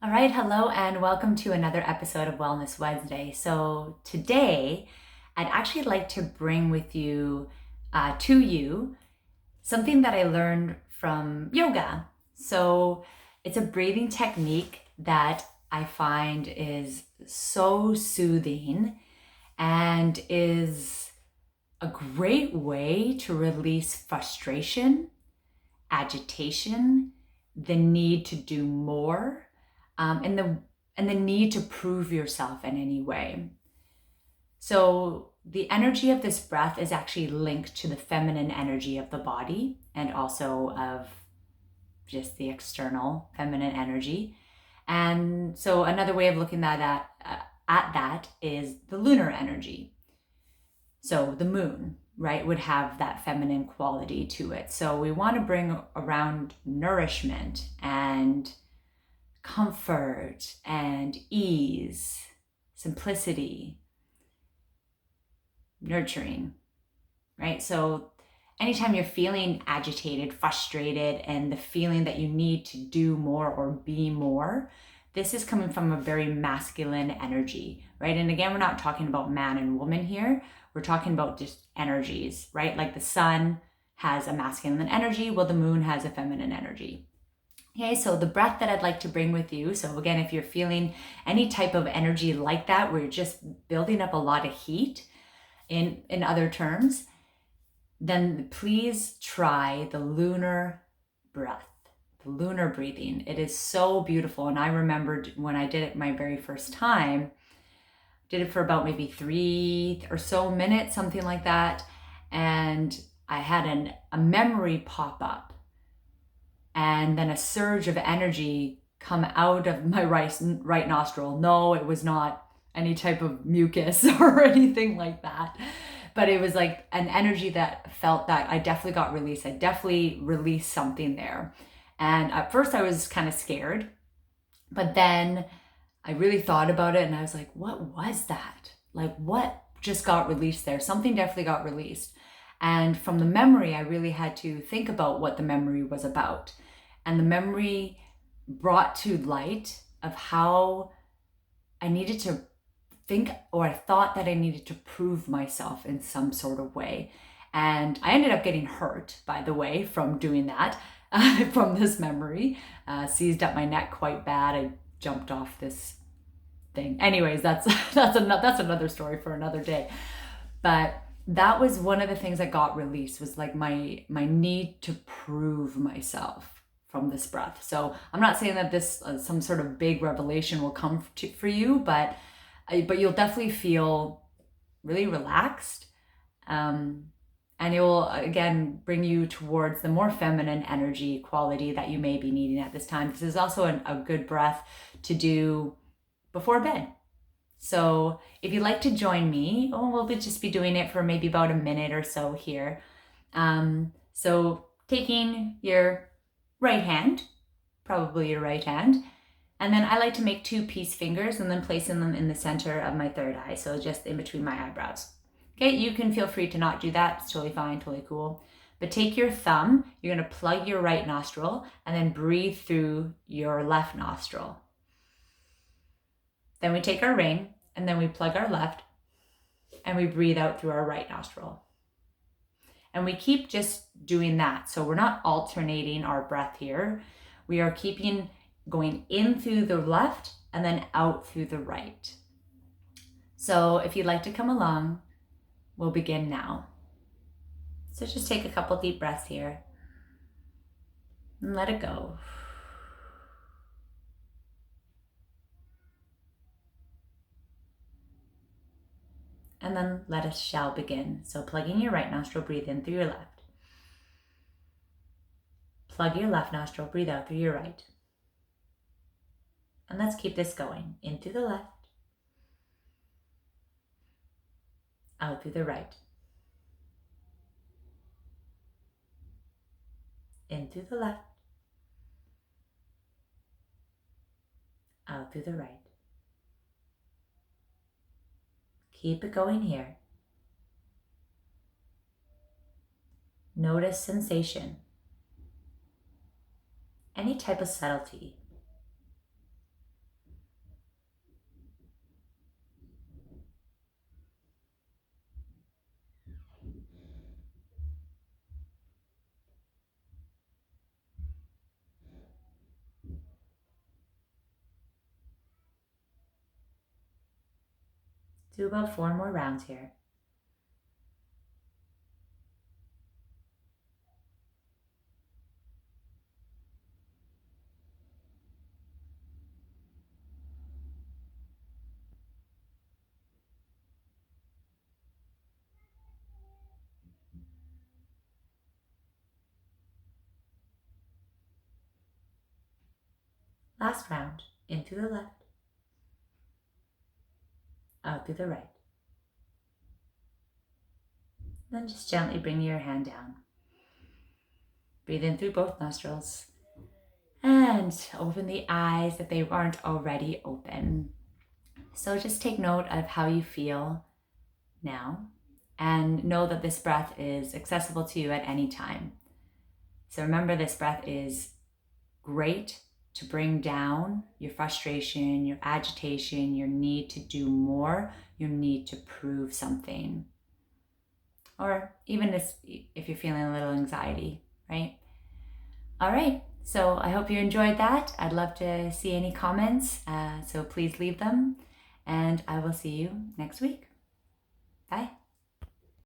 All right, hello, and welcome to another episode of Wellness Wednesday. So today, I'd actually like to bring with you, to you, something that I learned from yoga. So it's a breathing technique that I find is so soothing and is a great way to release frustration, agitation, the need to do more, and the need to prove yourself in any way. So the energy of this breath is actually linked to the feminine energy of the body and also of just the external feminine energy. And so another way of looking at that is the lunar energy. So the moon, right, would have that feminine quality to it. So we want to bring around nourishment and comfort and ease, simplicity, nurturing, right? So anytime you're feeling agitated, frustrated, and the feeling that you need to do more or be more, this is coming from a very masculine energy, right? And again, we're not talking about man and woman here. We're talking about just energies, right? Like the sun has a masculine energy, while the moon has a feminine energy. Okay, so the breath that I'd like to bring with you. So again, if you're feeling any type of energy like that, where you're just building up a lot of heat in other terms, then please try the lunar breath, the lunar breathing. It is so beautiful. And I remembered when I did it my very first time, did it for about maybe 3 or so minutes, something like that. And I had a memory pop up and then a surge of energy come out of my right nostril. No, it was not any type of mucus or anything like that. But it was like an energy that felt that I definitely got released. I definitely released something there. And at first I was kind of scared, but then I really thought about it and I was like, what was that? Like, what just got released there? Something definitely got released. And from the memory, I really had to think about what the memory was about. And the memory brought to light of how I needed to think, or I thought that I needed to prove myself in some sort of way. And I ended up getting hurt, by the way, from doing that, from this memory. Seized up my neck quite bad. I jumped off this thing. Anyways, that's another story for another day. But that was one of the things that got released, was like my need to prove myself from this breath. So I'm not saying that this some sort of big revelation will come for you, but you'll definitely feel really relaxed, and it will again bring you towards the more feminine energy quality that you may be needing at this time. This is also a good breath to do before bed. So if you'd like to join me, we'll just be doing it for maybe about a minute or so here. So taking your right hand, probably your right hand, and then I like to make 2 peace fingers and then placing them in the center of my third eye, so just in between my eyebrows. Okay, you can feel free to not do that. It's totally fine, totally cool. But take your thumb, you're going to plug your right nostril and then breathe through your left nostril. Then we take our ring and then we plug our left and we breathe out through our right nostril. And we keep just doing that. So we're not alternating our breath here. We are keeping going in through the left and then out through the right. So if you'd like to come along, we'll begin now. So just take a couple deep breaths here and let it go. And then let us shall begin. So plugging your right nostril, breathe in through your left. Plug your left nostril, breathe out through your right. And let's keep this going. In through the left, out through the right. In through the left, out through the right. Keep it going here. Notice sensation. Any type of subtlety. Do about 4 more rounds here. Last round, in through the left, out through the right. Then just gently bring your hand down. Breathe in through both nostrils and open the eyes if they aren't already open. So just take note of how you feel now and know that this breath is accessible to you at any time. So remember, this breath is great to bring down your frustration, your agitation, your need to do more, your need to prove something. Or even if you're feeling a little anxiety, right? All right, so I hope you enjoyed that. I'd love to see any comments, so please leave them, and I will see you next week. Bye.